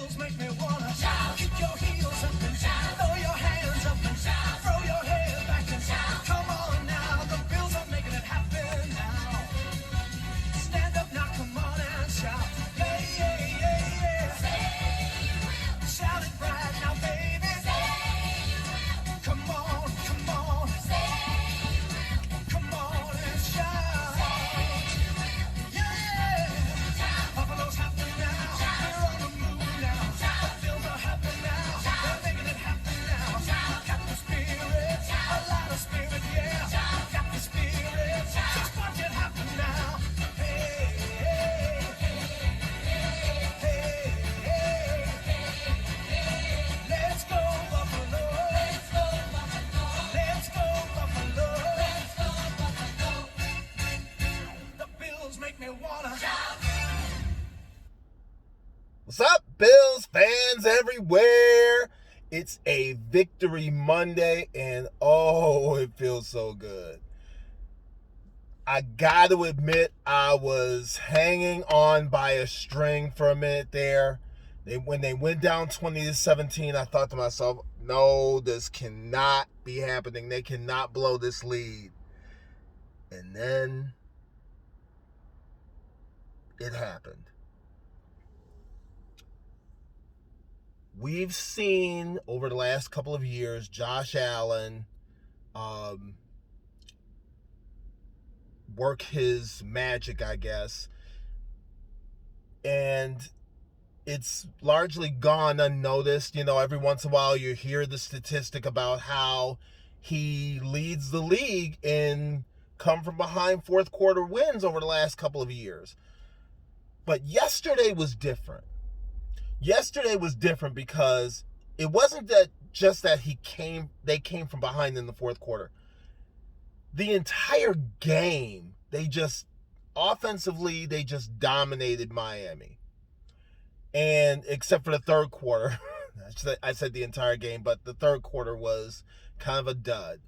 Bills make me wanna shout. Kick your heels up and shout. Throw your hands up and shout. Throw your head back and shout. Come on now, the Bills are making it happen now. Stand up now, come on and shout. Yeah, yeah, yeah, yeah. Say you will. Shout it right now, baby. Say you will. Come on, come on. Say you will. Come on and shout. Say you will. Yeah. Shout. Buffalo's happy now. Shout. We're on the move now. Shout. The Bills are happy now. Shout. They're making it happen now. Shout. Got the spirit. Shout. A lot of spirit, yeah. Shout. Got the spirit. Shout. Just watch it happen now. Hey, hey, hey, hey, hey. Let's go Buffalo. Let's go Buffalo. Let's go Buffalo. Let's go Buffalo. The Bills make me wanna shout. What's up, Bills fans everywhere? It's a Victory Monday, and oh, it feels so good. I got to admit, I was hanging on by a string for a minute there. When they went down 20-17, I thought to myself, no, this cannot be happening. They cannot blow this lead. And then it happened. We've seen over the last couple of years Josh Allen work his magic, I guess, and it's largely gone unnoticed. You know, every once in a while you hear the statistic about how he leads the league in come from behind fourth quarter wins over the last couple of years. But yesterday was different. Yesterday was different because it wasn't that just that they came from behind in the fourth quarter. The entire game, offensively, they just dominated Miami. And except for the third quarter, I said the entire game, but the third quarter was kind of a dud.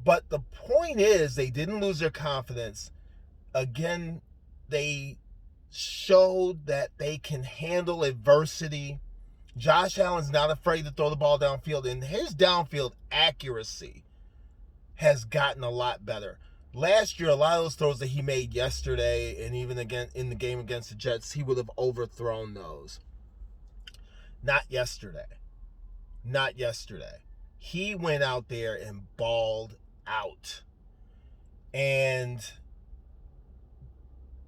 But the point is, they didn't lose their confidence. Again, they showed that they can handle adversity. Josh Allen's not afraid to throw the ball downfield, and his downfield accuracy has gotten a lot better. Last year, a lot of those throws that he made yesterday, and even again in the game against the Jets, he would have overthrown those. Not yesterday. Not yesterday. He went out there and balled out. And,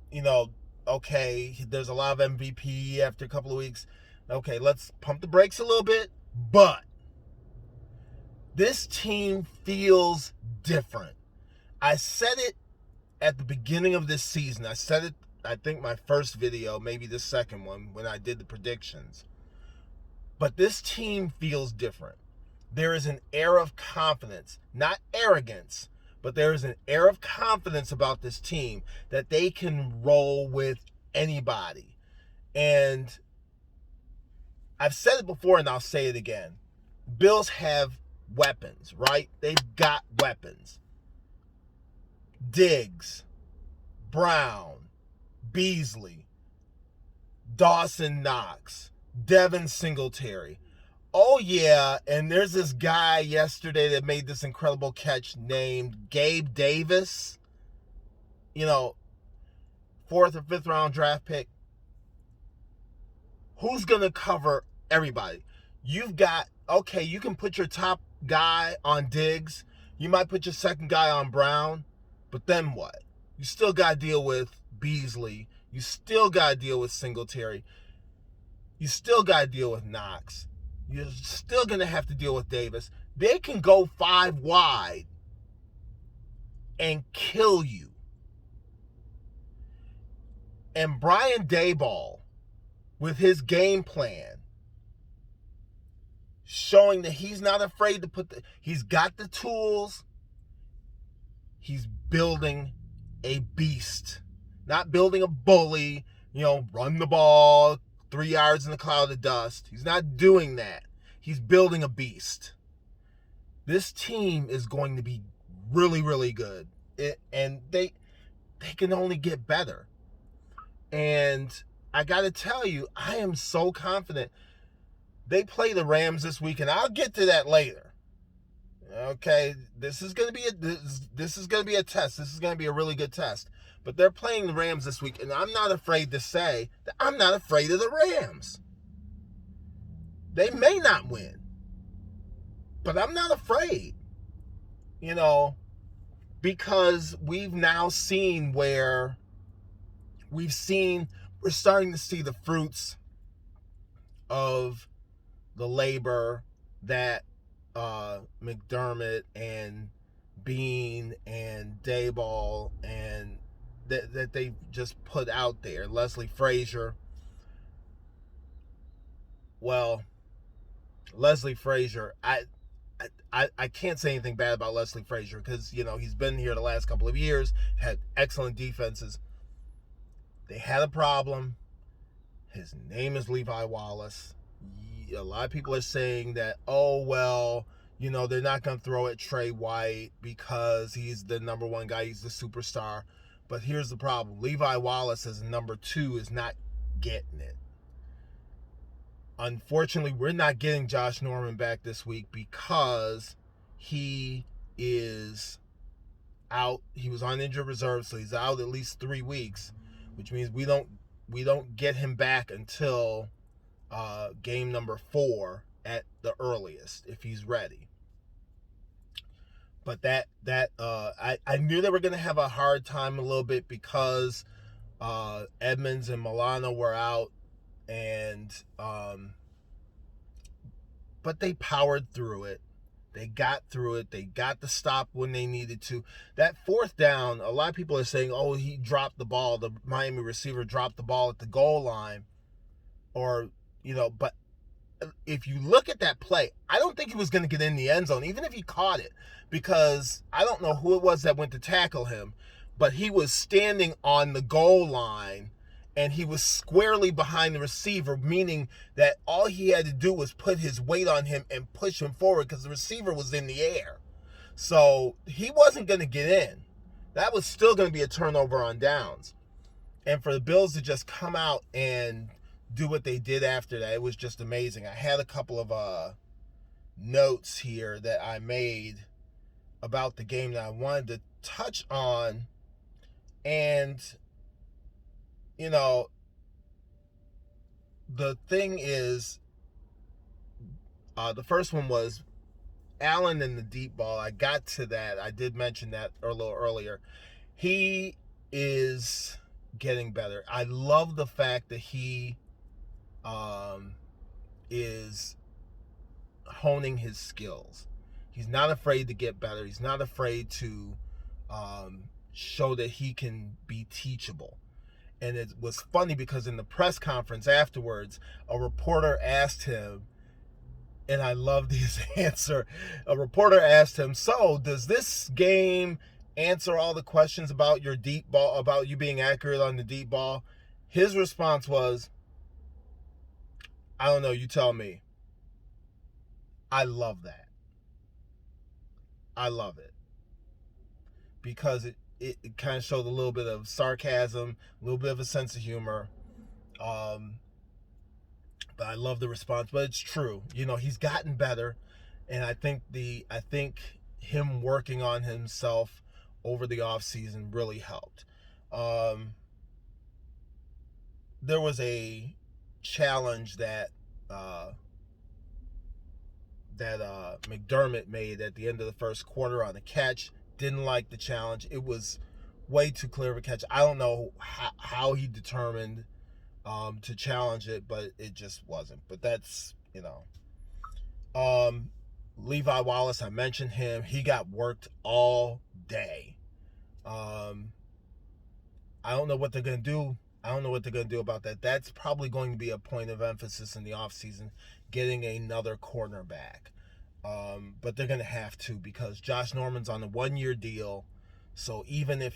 you know, okay, there's a lot of MVP after a couple of weeks. Okay, let's pump the brakes a little bit. But this team feels different. I said it at the beginning of this season. I said it, I think, my first video, maybe the second one, when I did the predictions. But this team feels different. There is an air of confidence, not arrogance, but there is an air of confidence about this team that they can roll with anybody. And I've said it before and I'll say it again. Bills have weapons, right? They've got weapons. Diggs, Brown, Beasley, Dawson Knox, Devin Singletary. Oh, yeah, and there's this guy yesterday that made this incredible catch named Gabe Davis. You know, 4th or 5th round draft pick. Who's going to cover everybody? You've got, okay, you can put your top guy on Diggs. You might put your second guy on Brown. But then what? You still got to deal with Beasley. You still got to deal with Singletary. You still got to deal with Knox. You're still going to have to deal with Davis. They can go 5 wide and kill you. And Brian Daboll, with his game plan, showing that he's not afraid to he's got the tools. He's building a beast. Not building a bully, run the ball 3 yards in the cloud of dust. He's not doing that. He's building a beast. This team is going to be really, really good. And they can only get better. And I got to tell you, I am so confident. They play the Rams this week, and I'll get to that later. Okay, this is going to be this is going to be a test. This is going to be a really good test. But they're playing the Rams this week, and I'm not afraid to say that I'm not afraid of the Rams. They may not win, but I'm not afraid. You know, because we've now seen where we're starting to see the fruits of the labor that McDermott and Bean and Dayball and that they just put out there. Leslie Frazier. Well, Leslie Frazier, I can't say anything bad about Leslie Frazier because, you know, he's been here the last couple of years, had excellent defenses. They had a problem. His name is Levi Wallace. A lot of people are saying that, oh, well, you know, they're not going to throw at Trey White because he's the number one guy. He's the superstar. But here's the problem. Levi Wallace as number 2 is not getting it. Unfortunately, we're not getting Josh Norman back this week because he is out. He was on injured reserve, so he's out at least 3 weeks, which means we don't get him back until game number 4 at the earliest if he's ready. But I knew they were going to have a hard time a little bit because Edmonds and Milano were out, and but they powered through it. They got through it. They got the stop when they needed to. That 4th down, a lot of people are saying, oh, he dropped the ball. The Miami receiver dropped the ball at the goal line. Or, you know, but if you look at that play, I don't think he was going to get in the end zone, even if he caught it, because I don't know who it was that went to tackle him, but he was standing on the goal line and he was squarely behind the receiver, meaning that all he had to do was put his weight on him and push him forward because the receiver was in the air. So he wasn't going to get in. That was still going to be a turnover on downs. And for the Bills to just come out and do what they did after that, it was just amazing. I had a couple of notes here that I made about the game that I wanted to touch on. And, you know, the thing is, the first one was Allen and the deep ball. I got to that. I did mention that a little earlier. He is getting better. I love the fact that he is honing his skills. He's not afraid to get better. He's not afraid to show that he can be teachable. And it was funny because in the press conference afterwards, a reporter asked him, and I loved his answer. A reporter asked him, so does this game answer all the questions about your deep ball, about you being accurate on the deep ball? His response was, I don't know, you tell me. I love that. I love it. Because it kind of showed a little bit of sarcasm, a little bit of a sense of humor. But I love the response. But it's true. You know, he's gotten better. And I think him working on himself over the offseason really helped. There was a challenge that McDermott made at the end of the first quarter on a catch. Didn't like the challenge. It was way too clear of a catch. I don't know how he determined to challenge it, but it just wasn't. But that's, you know. Levi Wallace, I mentioned him. He got worked all day. I don't know what they're going to do. I don't know what they're going to do about that. That's probably going to be a point of emphasis in the offseason, getting another cornerback. But they're going to have to, because Josh Norman's on a 1-year deal. So even if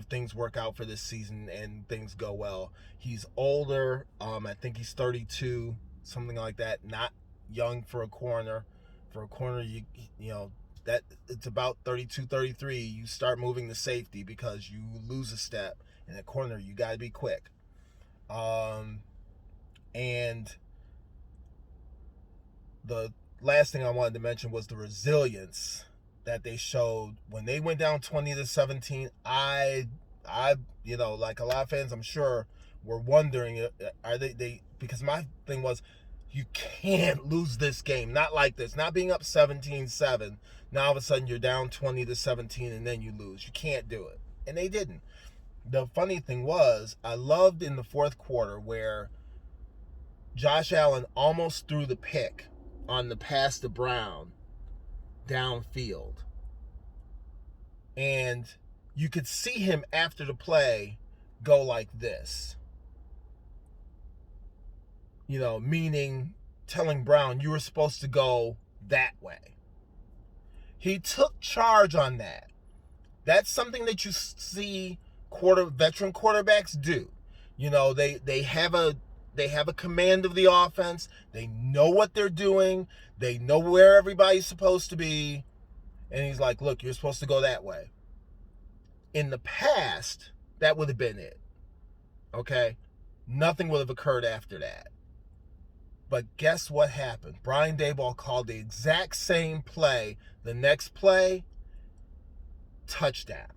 things work out for this season and things go well, he's older. I think he's 32, something like that. Not young for a corner. For a corner, you know, that it's about 32, 33. You start moving to safety because you lose a step In a corner, you got to be quick. And the last thing I wanted to mention was the resilience that they showed when they went down 20-17. I like a lot of fans, I'm sure, were wondering, are they because my thing was, you can't lose this game. Not like this. Not being up 17-7. Now all of a sudden you're down 20-17 and then you lose. You can't do it. And they didn't. The funny thing was, I loved in the fourth quarter where Josh Allen almost threw the pick on the pass to Brown downfield. And you could see him after the play go like this. Meaning telling Brown, you were supposed to go that way. He took charge on that. That's something that you see veteran quarterbacks do. They have a command of the offense. They know what they're doing. They know where everybody's supposed to be. And he's like, look, you're supposed to go that way. In the past, that would have been it. Okay? Nothing would have occurred after that. But guess what happened? Brian Daboll called the exact same play. The next play, touchdown.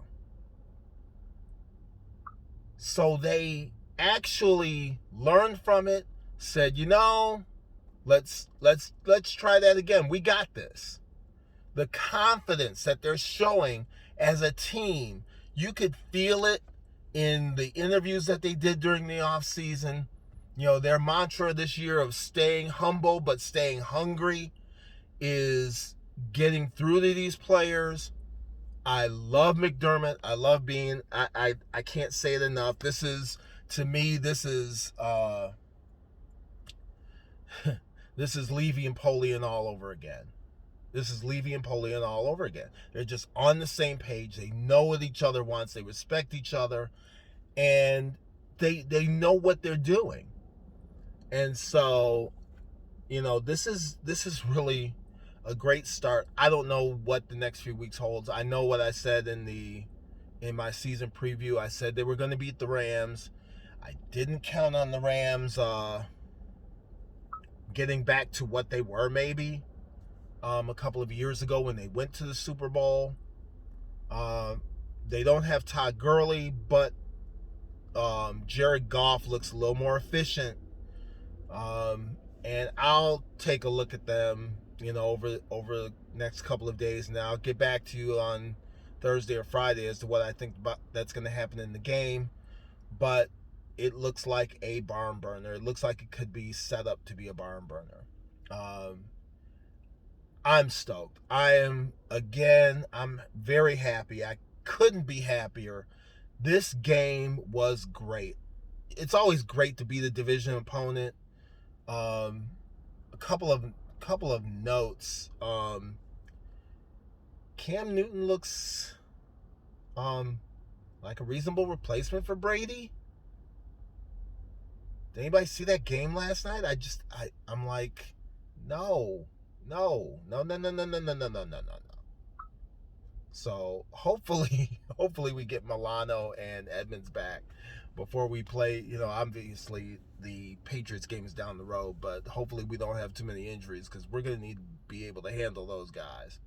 So they actually learned from it, said, let's try that again. We got this. The confidence that they're showing as a team, you could feel it in the interviews that they did during the offseason. Their mantra this year of staying humble but staying hungry is getting through to these players. I love McDermott. I love being, I can't say it enough. This is, to me, this is Levy and Polian all over again. This is Levy and Polian all over again. They're just on the same page. They know what each other wants. They respect each other. And they know what they're doing. And so, this is really a great start. I don't know what the next few weeks holds. I know what I said in my season preview. I said they were going to beat the Rams. I didn't count on the Rams getting back to what they were maybe a couple of years ago when they went to the Super Bowl. They don't have Todd Gurley, but Jared Goff looks a little more efficient. And I'll take a look at them, over the next couple of days. And I'll get back to you on Thursday or Friday as to what I think about that's going to happen in the game. But it looks like a barn burner. It looks like it could be set up to be a barn burner. I'm stoked. I'm very happy. I couldn't be happier. This game was great. It's always great to be the division opponent. A couple of notes. Cam Newton looks like a reasonable replacement for Brady. Did anybody see that game last night? I'm like, no. So hopefully we get Milano and Edmonds back before we play. Obviously the Patriots game is down the road, but hopefully we don't have too many injuries because we're going to need to be able to handle those guys.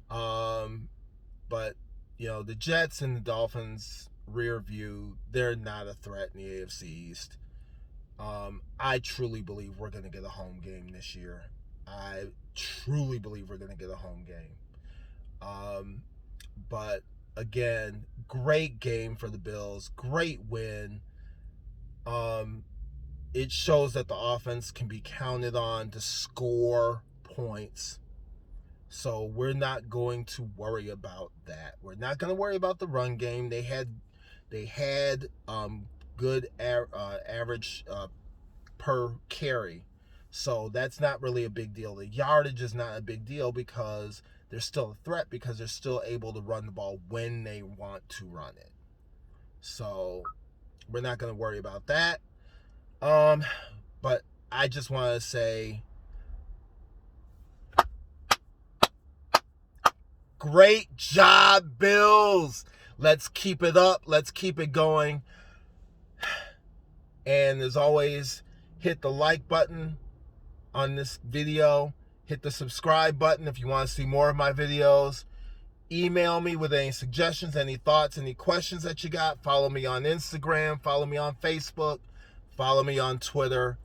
But the Jets and the Dolphins rear view, they're not a threat in the AFC East. I truly believe we're going to get a home game this year. I truly believe we're going to get a home game. But again, great game for the Bills. Great win. It shows that the offense can be counted on to score points. So we're not going to worry about that. We're not going to worry about the run game. They had good average per carry. So that's not really a big deal. The yardage is not a big deal because they're still a threat because they're still able to run the ball when they want to run it. So we're not going to worry about that. But I just want to say, great job, Bills. Let's keep it up. Let's keep it going. And as always, hit the like button on this video. Hit the subscribe button if you want to see more of my videos. Email me with any suggestions, any thoughts, any questions that you got. Follow me on Instagram. Follow me on Facebook. Follow me on Twitter.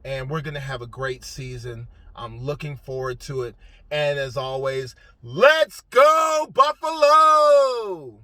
And we're going to have a great season. I'm looking forward to it. And as always, let's go Buffalo!